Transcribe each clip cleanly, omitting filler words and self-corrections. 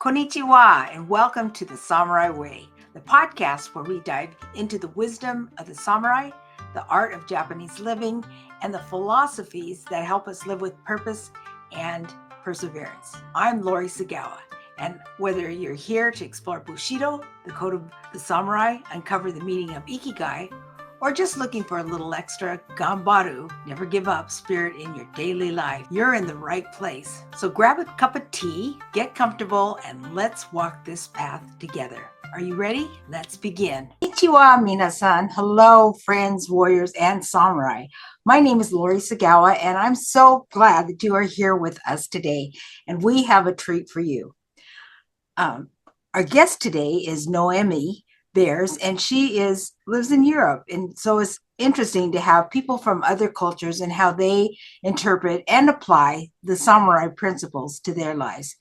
Konnichiwa, and welcome to the Samurai Way, the podcast where we dive into the wisdom of the samurai, the art of Japanese living, and the philosophies that help us live with purpose and perseverance. I'm Lori Sagawa, and whether you're here to explore Bushido, the code of the samurai, uncover the meaning of Ikigai, or just looking for a little extra gambaru, never give up spirit in your daily life, you're in the right place. So grab a cup of tea, get comfortable, and let's walk this path together. Are you ready? Let's begin. Konnichiwa, minasan. Hello, friends, warriors, and samurai. My name is Lori Sagawa, and I'm so glad that you are here with us today. And we have a treat for you. Our guest today is Noemi Beres, and she lives in Europe. And so it's interesting to have people from other cultures and how they interpret and apply the samurai principles to their lives.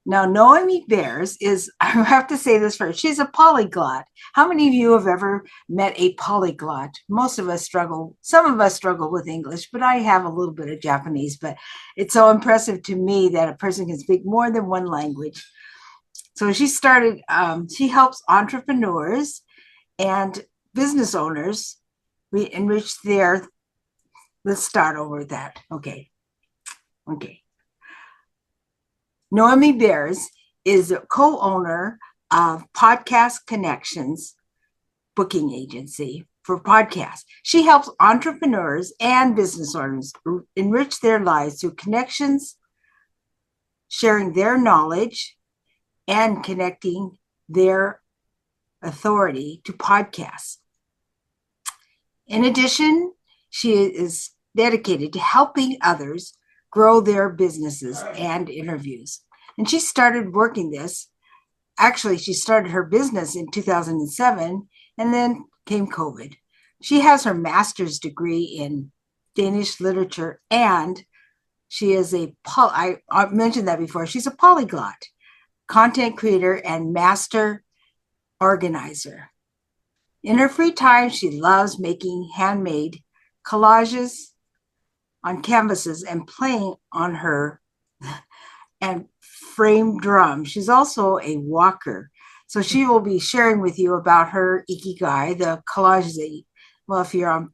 Now, Noemi Beres I have to say this first, she's a polyglot. How many of you have ever met a polyglot? Most of us struggle, some of us struggle with English, but I have a little bit of Japanese, but it's so impressive to me that a person can speak more than one language. So she helps entrepreneurs and business owners enrich let's start over with that. Okay. Noemi Beres is a co-owner of Podcast Connections booking agency for podcasts. She helps entrepreneurs and business owners enrich their lives through connections, sharing their knowledge, and connecting their authority to podcasts. In addition, she is dedicated to helping others grow their businesses and interviews. And she started working this. Actually, she started her business in 2007, and then came COVID. She has her master's degree in Danish literature, and she is I mentioned that before, she's a polyglot, content creator, and master organizer. In her free time, she loves making handmade collages on canvases and playing on her and frame drum. She's also a walker. So she will be sharing with you about her Ikigai, the collages if you're on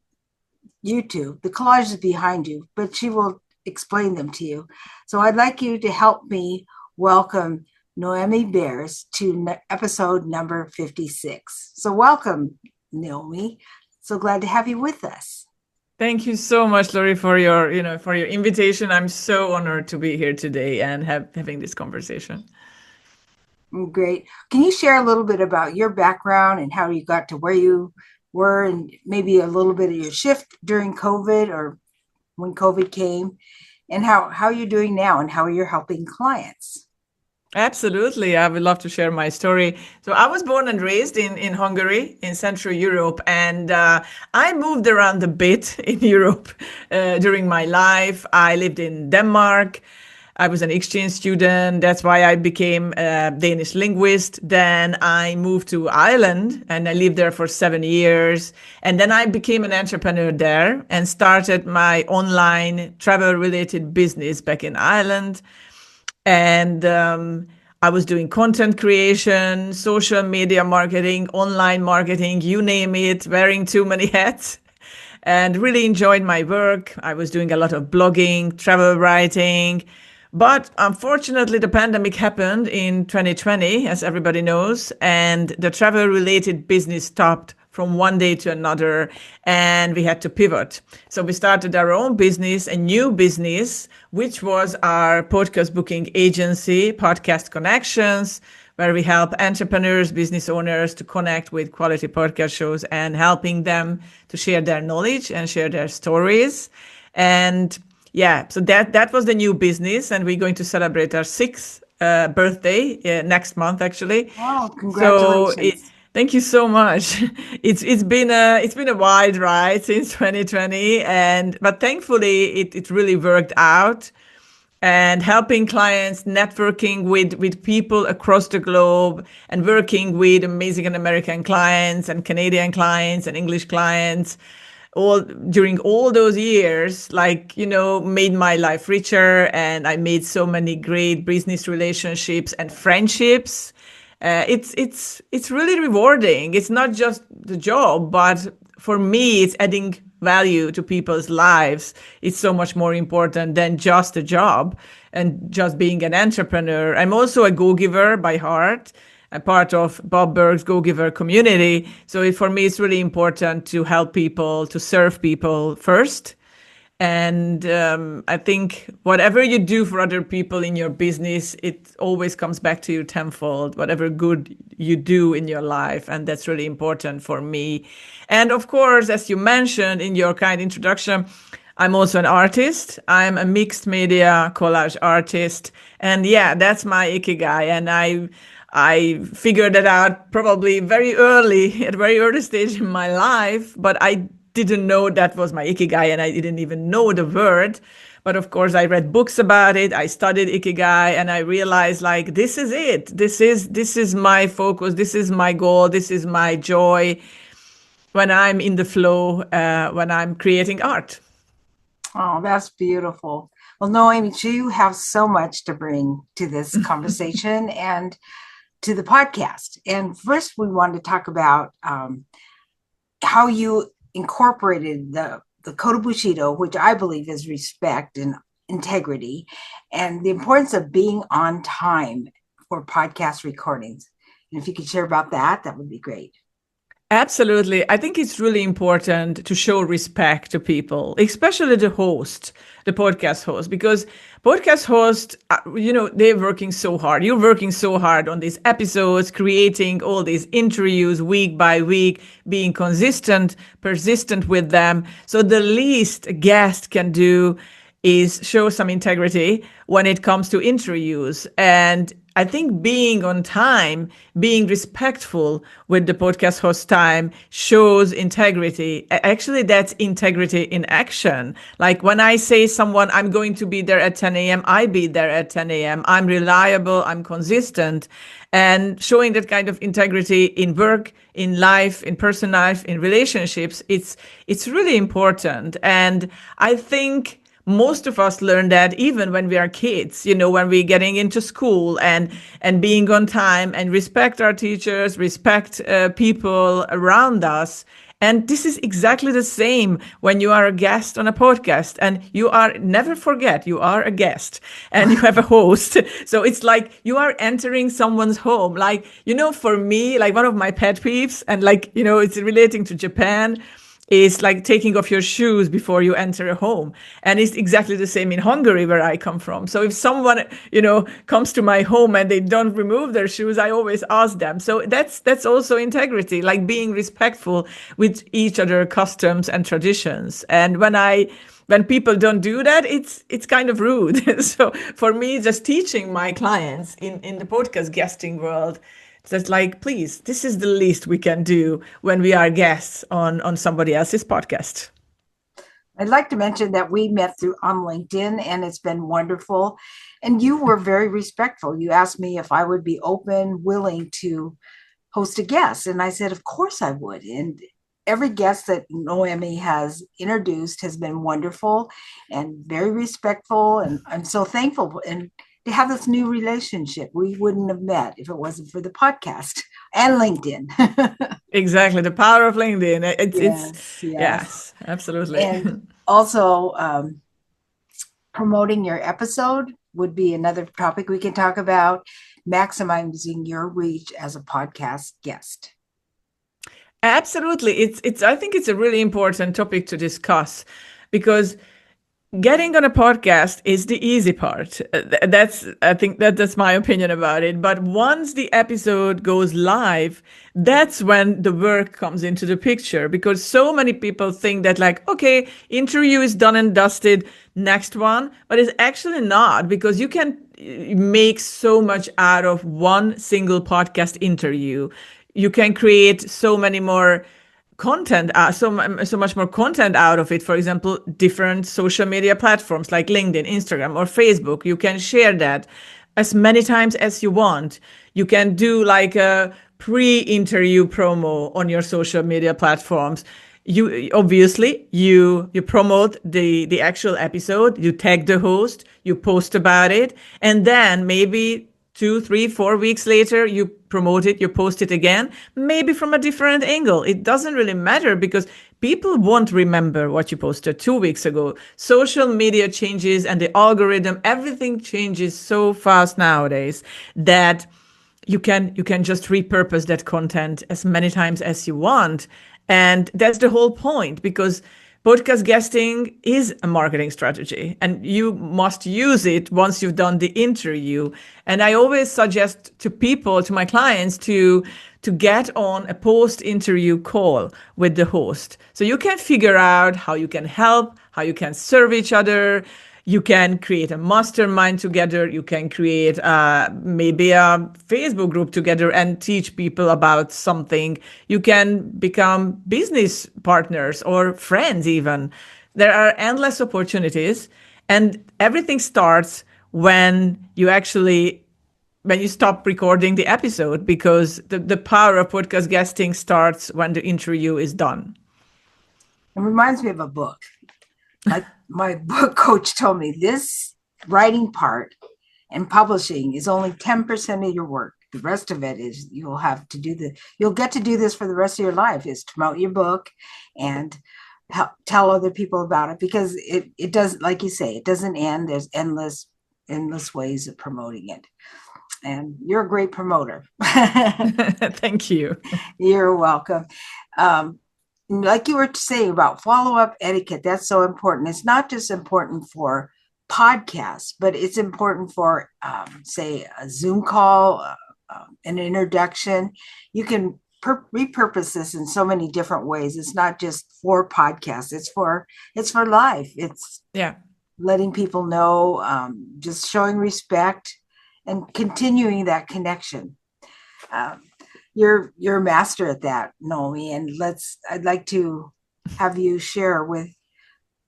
YouTube, the collages behind you, but she will explain them to you. So I'd like you to help me welcome Noemi Beres to episode number 56. So welcome, Noemi. So glad to have you with us. Thank you so much, Lori, for your invitation. I'm so honored to be here today and having this conversation. Great. Can you share a little bit about your background and how you got to where you were, and maybe a little bit of your shift during COVID or when COVID came, and how you're doing now and how you're helping clients? Absolutely. I would love to share my story. So I was born and raised in Hungary, in Central Europe, and I moved around a bit in Europe during my life. I lived in Denmark. I was an exchange student. That's why I became a Danish linguist. Then I moved to Ireland and I lived there for 7 years. And then I became an entrepreneur there and started my online travel-related business back in Ireland. And I was doing content creation, social media marketing, online marketing, you name it, wearing too many hats, and really enjoyed my work. I was doing a lot of blogging, travel writing. But unfortunately, the pandemic happened in 2020, as everybody knows, and the travel-related business stopped from one day to another, and we had to pivot. So we started our own business, a new business, which was our podcast booking agency, Podcast Connections, where we help entrepreneurs, business owners to connect with quality podcast shows and helping them to share their knowledge and share their stories. And yeah, so that was the new business, and we're going to celebrate our 6th birthday next month, actually. Wow, congratulations. So thank you so much. It's been a wild ride since 2020, but thankfully it really worked out. And helping clients, networking with people across the globe, and working with amazing American clients and Canadian clients and English clients all during all those years, like, made my life richer, and I made so many great business relationships and friendships. It's really rewarding. It's not just the job, but for me, it's adding value to people's lives. It's so much more important than just a job and just being an entrepreneur. I'm also a go-giver by heart, a part of Bob Berg's Go-Giver community. So for me, it's really important to help people, to serve people first. And I think whatever you do for other people in your business, it always comes back to you tenfold, whatever good you do in your life. And that's really important for me. And of course, as you mentioned in your kind introduction, I'm also an artist. I'm a mixed media collage artist. And yeah, that's my ikigai. And I figured that out probably very early, at a very early stage in my life, but I didn't know that was my ikigai, and I didn't even know the word. But of course, I read books about it. I studied ikigai, and I realized, like, this is it. This is my focus. This is my goal. This is my joy when I'm in the flow, when I'm creating art. Oh, that's beautiful. Well, Noemi, you have so much to bring to this conversation and to the podcast. And first, we wanted to talk about how you incorporated the code of Bushido, which I believe is respect and integrity, and the importance of being on time for podcast recordings. And if you could share about that, that would be great. Absolutely. I think it's really important to show respect to people, especially the host, the podcast host, because podcast hosts, they're working so hard. You're working so hard on these episodes, creating all these interviews week by week, being consistent, persistent with them. So the least a guest can do is show some integrity when it comes to interviews. And I think being on time, being respectful with the podcast host time shows integrity. Actually, that's integrity in action. Like when I say someone, I'm going to be there at 10 a.m., I be there at 10 a.m. I'm reliable, I'm consistent. And showing that kind of integrity in work, in life, in personal life, in relationships, it's really important. And I think most of us learn that even when we are kids, when we're getting into school, and being on time and respect our teachers, respect people around us. And this is exactly the same when you are a guest on a podcast, and never forget, you are a guest and you have a host. So it's like you are entering someone's home. Like, for me, like one of my pet peeves, and like, it's relating to Japan, is like taking off your shoes before you enter a home. And it's exactly the same in Hungary, where I come from. So if someone, comes to my home and they don't remove their shoes, I always ask them. So that's also integrity, like being respectful with each other customs and traditions. And when people don't do that, it's kind of rude. So for me, just teaching my clients in the podcast guesting world, that's like, please, this is the least we can do when we are guests on somebody else's podcast. I'd like to mention that we met on LinkedIn, and it's been wonderful. And you were very respectful. You asked me if I would be open, willing to host a guest. And I said, of course I would. And every guest that Noemi has introduced has been wonderful and very respectful. And I'm so thankful. And to have this new relationship, we wouldn't have met if it wasn't for the podcast and LinkedIn. Exactly. The power of LinkedIn. Yes, absolutely. And also promoting your episode would be another topic we can talk about, maximizing your reach as a podcast guest. Absolutely. I think it's a really important topic to discuss, because getting on a podcast is the easy part. I think that's my opinion about it. But once the episode goes live, that's when the work comes into the picture, because so many people think that, like, okay, interview is done and dusted, next one. But it's actually not, because you can make so much out of one single podcast interview. You can create so many more content, so much more content out of it. For example, different social media platforms like LinkedIn, Instagram, or Facebook. You can share that as many times as you want. You can do like a pre-interview promo on your social media platforms. You obviously you promote the actual episode, you tag the host, you post about it, and then maybe 2, 3, 4 weeks later you promote it, you post it again, maybe from a different angle. It doesn't really matter because people won't remember what you posted 2 weeks ago. Social media changes and the algorithm, everything changes so fast nowadays that you can just repurpose that content as many times as you want. And that's the whole point, because podcast guesting is a marketing strategy and you must use it once you've done the interview. And I always suggest to people, to my clients, to get on a post-interview call with the host so you can figure out how you can help, how you can serve each other. You can create a mastermind together. You can create maybe a Facebook group together and teach people about something. You can become business partners or friends even. There are endless opportunities, and everything starts when you stop recording the episode, because the power of podcast guesting starts when the interview is done. It reminds me of a book. Like my book coach told me, this writing part and publishing is only 10% of your work. The rest of it is you'll get to do this for the rest of your life, is to promote your book and tell other people about it, because it does, like you say, it doesn't end. There's endless ways of promoting it. And you're a great promoter. Thank you. You're welcome. Like you were saying about follow-up etiquette, that's so important. It's not just important for podcasts, but it's important for, say, a Zoom call, an introduction. You can repurpose this in so many different ways. It's not just for podcasts. It's for life. It's letting people know, just showing respect and continuing that connection. You're a master at that, Noemi, and I'd like to have you share with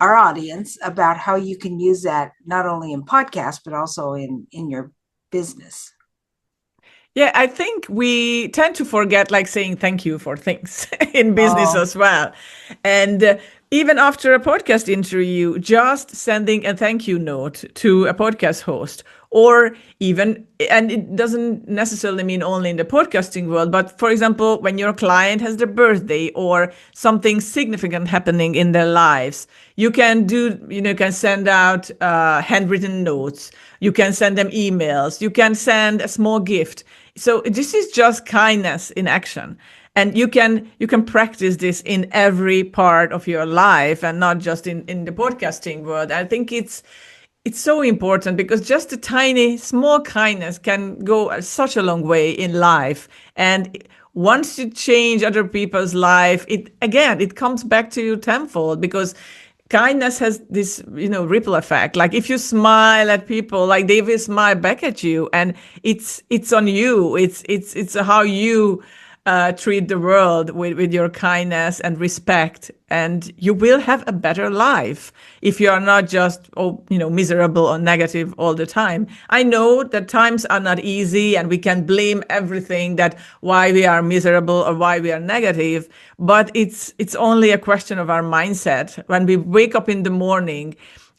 our audience about how you can use that not only in podcasts but also in your business. Yeah, I think we tend to forget, like, saying thank you for things in business as well. And even after a podcast interview, just sending a thank you note to a podcast host, or even, and it doesn't necessarily mean only in the podcasting world, but for example, when your client has their birthday or something significant happening in their lives, you can send out handwritten notes, you can send them emails, you can send a small gift. So this is just kindness in action. And you can practice this in every part of your life and not just in the podcasting world. I think it's so important, because just a tiny, small kindness can go such a long way in life. And once you change other people's life, it comes back to you tenfold, because kindness has this, ripple effect. Like if you smile at people, like they will smile back at you, and it's on you. It's how you treat the world with your kindness and respect, and you will have a better life if you are not just miserable or negative all the time. I know that times are not easy and we can blame everything that why we are miserable or why we are negative, but it's only a question of our mindset. When we wake up in the morning,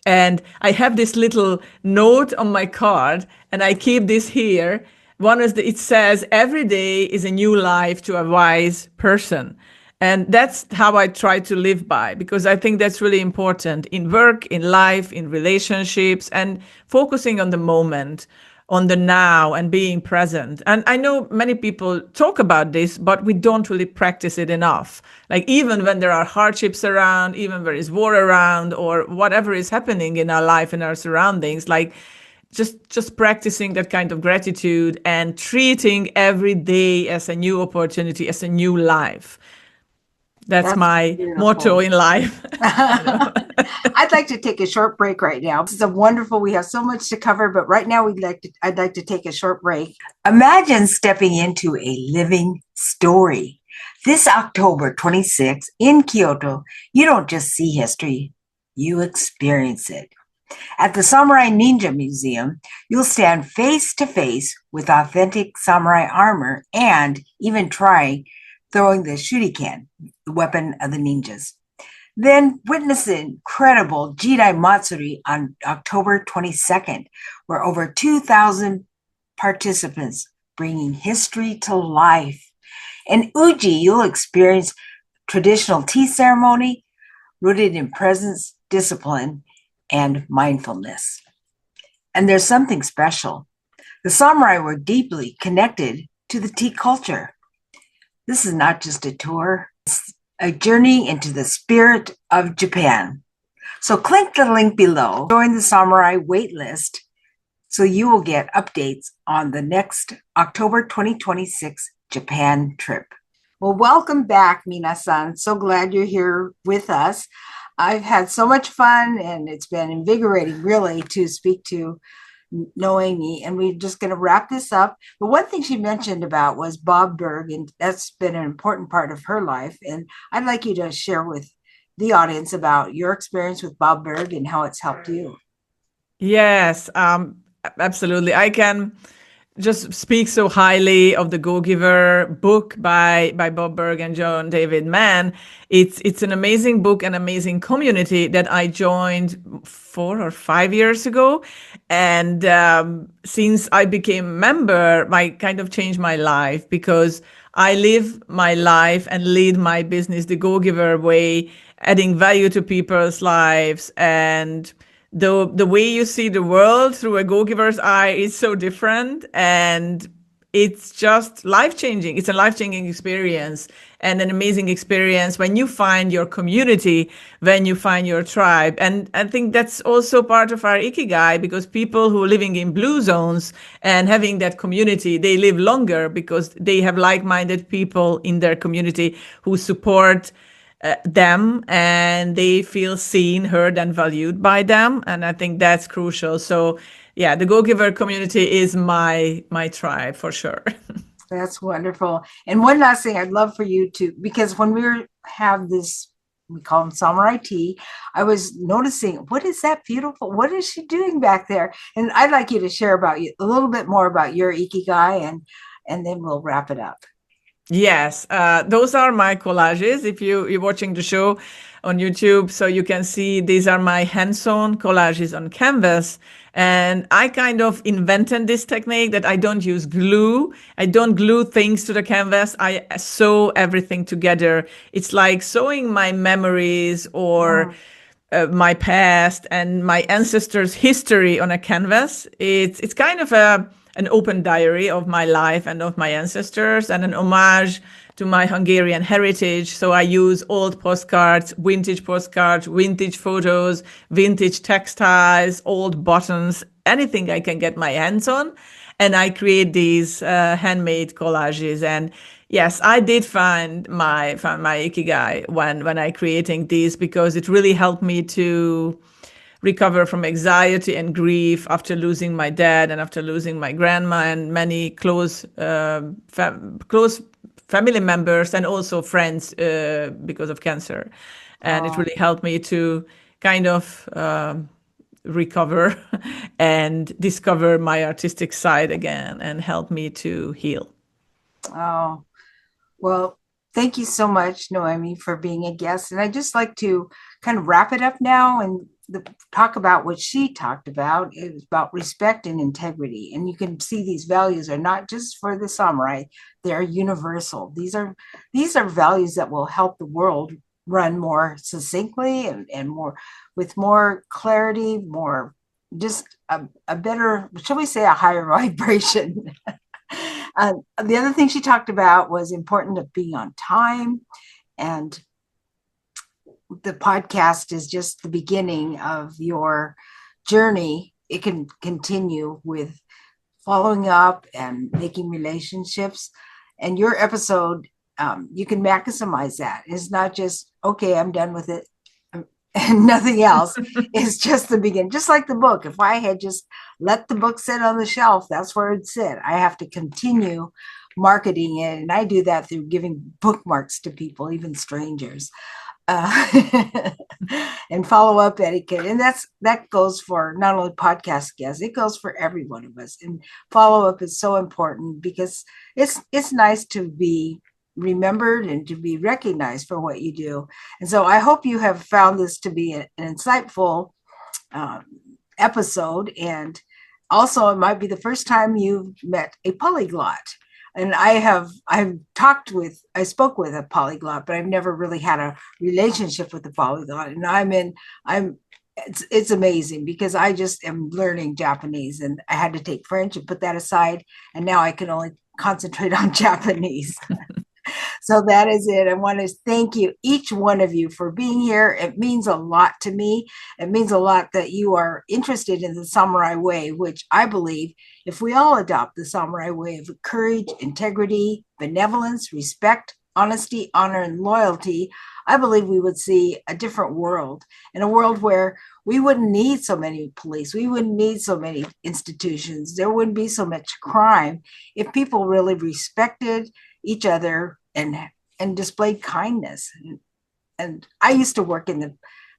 and I have this little note on my card and I keep this here. It says, every day is a new life to a wise person. And that's how I try to live by, because I think that's really important in work, in life, in relationships, and focusing on the moment, on the now, and being present. And I know many people talk about this, but we don't really practice it enough. Like even when there are hardships around, even when there is war around, or whatever is happening in our life, in our surroundings, like just practicing that kind of gratitude and treating every day as a new opportunity, as a new life. That's my beautiful motto in life. I'd like to take a short break right now. This is wonderful. We have so much to cover, but right now I'd like to take a short break. Imagine stepping into a living story. This October 26th in Kyoto, you don't just see history, you experience it. At the Samurai Ninja Museum, you'll stand face to face with authentic samurai armor and even try throwing the shuriken, the weapon of the ninjas. Then witness the incredible Jidai Matsuri on October 22nd, where over 2,000 participants bringing history to life. In Uji, you'll experience traditional tea ceremony rooted in presence, discipline, and mindfulness. And there's something special. The samurai were deeply connected to the tea culture. This is not just a tour, it's a journey into the spirit of Japan. So click the link below, join the Samurai waitlist, so you will get updates on the next October 2026 Japan trip. Well, welcome back, Mina-san. So glad you're here with us. I've had so much fun, and it's been invigorating, really, to speak to Noemi, and we're just going to wrap this up. But one thing she mentioned about was Bob Berg, and that's been an important part of her life. And I'd like you to share with the audience about your experience with Bob Berg and how it's helped you. Yes, absolutely. I can just speak so highly of the Go Giver book by Bob Berg and John David Mann. It's an amazing book, an amazing community that I joined 4 or 5 years ago, and since I became a member, I kind of changed my life because I live my life and lead my business the Go Giver way, adding value to people's lives. And the way you see the world through a go-giver's eye is so different, and it's just life-changing. It's a life-changing experience and an amazing experience when you find your community, when you find your tribe. And I think that's also part of our ikigai, because people who are living in blue zones and having that community, they live longer because they have like-minded people in their community who support them, and they feel seen, heard, and valued by them. And I think that's crucial. So yeah, the Go Giver community is my tribe for sure. That's wonderful. And one last thing I'd love for you to, because when have this, we call them samurai tea, I was noticing, what is that beautiful? What is she doing back there? And I'd like you to share about you a little bit more about your ikigai, and then we'll wrap it up. Yes, those are my collages. If you're watching the show on YouTube, so you can see these are my hand-sewn collages on canvas. And I kind of invented this technique that I don't use glue. I don't glue things to the canvas. I sew everything together. It's like sewing my memories or my past and my ancestors' history on a canvas. It's kind of an open diary of my life and of my ancestors, and an homage to my Hungarian heritage. So I use old postcards, vintage photos, vintage textiles, old buttons, anything I can get my hands on. And I create these handmade collages. And yes, I did find my ikigai when I creating these, because it really helped me to recover from anxiety and grief after losing my dad and after losing my grandma and many close family members, and also friends because of cancer. And it really helped me to kind of recover and discover my artistic side again, and help me to heal. Oh, well, thank you so much, Noemi, for being a guest. And I just like to kind of wrap it up now and talk about what she talked about. It was about respect and integrity. And you can see these values are not just for the samurai, they're universal. These are values that will help the world run more succinctly and more with more clarity, more just a better, shall we say, a higher vibration. The other thing she talked about was important of being on time, and the podcast is just the beginning of your journey. It can continue with following up and making relationships. And your episode, you can maximize that. It's not just, okay, I'm done with it, and nothing else. It's just the beginning. Just like the book. If I had just let the book sit on the shelf, that's where it'd sit. I have to continue marketing it. And I do that through giving bookmarks to people, even strangers. And follow up etiquette. And that goes for not only podcast guests, it goes for every one of us. And follow up is so important, because it's nice to be remembered and to be recognized for what you do. And so I hope you have found this to be an insightful um, episode. And also, it might be the first time you've met a polyglot. And I've I spoke with a polyglot, but I've never really had a relationship with a polyglot. And it's amazing because I just am learning Japanese, and I had to take French and put that aside. And now I can only concentrate on Japanese. So that is it. I want to thank you, each one of you, for being here. It means a lot to me. It means a lot that you are interested in the samurai way, which I believe if we all adopt the samurai way of courage, integrity, benevolence, respect, honesty, honor, and loyalty, I believe we would see a different world, and a world where we wouldn't need so many police. We wouldn't need so many institutions. There wouldn't be so much crime if people really respected each other and displayed kindness. And I used to work in the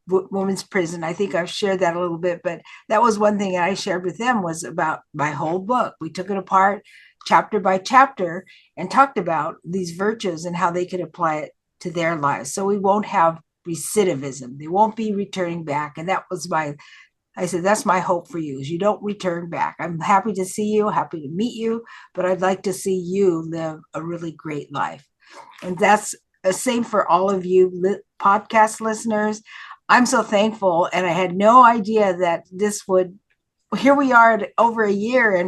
women's prison. I think I've shared that a little bit, but that was one thing I shared with them was about my whole book. We took it apart chapter by chapter and talked about these virtues and how they could apply it to their lives. So we won't have recidivism. They won't be returning back. And I said, that's my hope for you, is you don't return back. I'm happy to see you, happy to meet you, but I'd like to see you live a really great life. And that's the same for all of you podcast listeners. I'm so thankful. And I had no idea that here we are at over a year and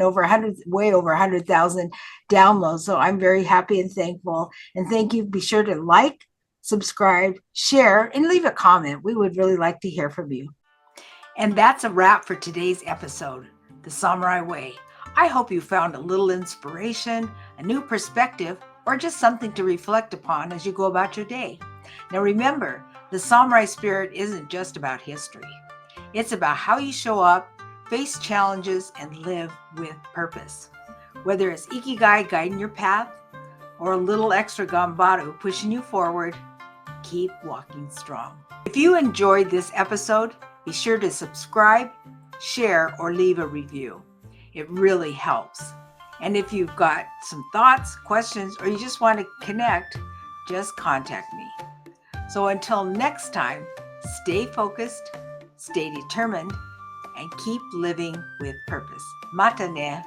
way over 100,000 downloads. So I'm very happy and thankful. And thank you. Be sure to like, subscribe, share, and leave a comment. We would really like to hear from you. And that's a wrap for today's episode, The Samurai Way. I hope you found a little inspiration, a new perspective, or just something to reflect upon as you go about your day. Now remember, the samurai spirit isn't just about history. It's about how you show up, face challenges, and live with purpose. Whether it's Ikigai guiding your path or a little extra Ganbaru pushing you forward, keep walking strong. If you enjoyed this episode, be sure to subscribe, share, or leave a review. It really helps. And if you've got some thoughts, questions, or you just want to connect, just contact me. So until next time, stay focused, stay determined, and keep living with purpose. Mata ne.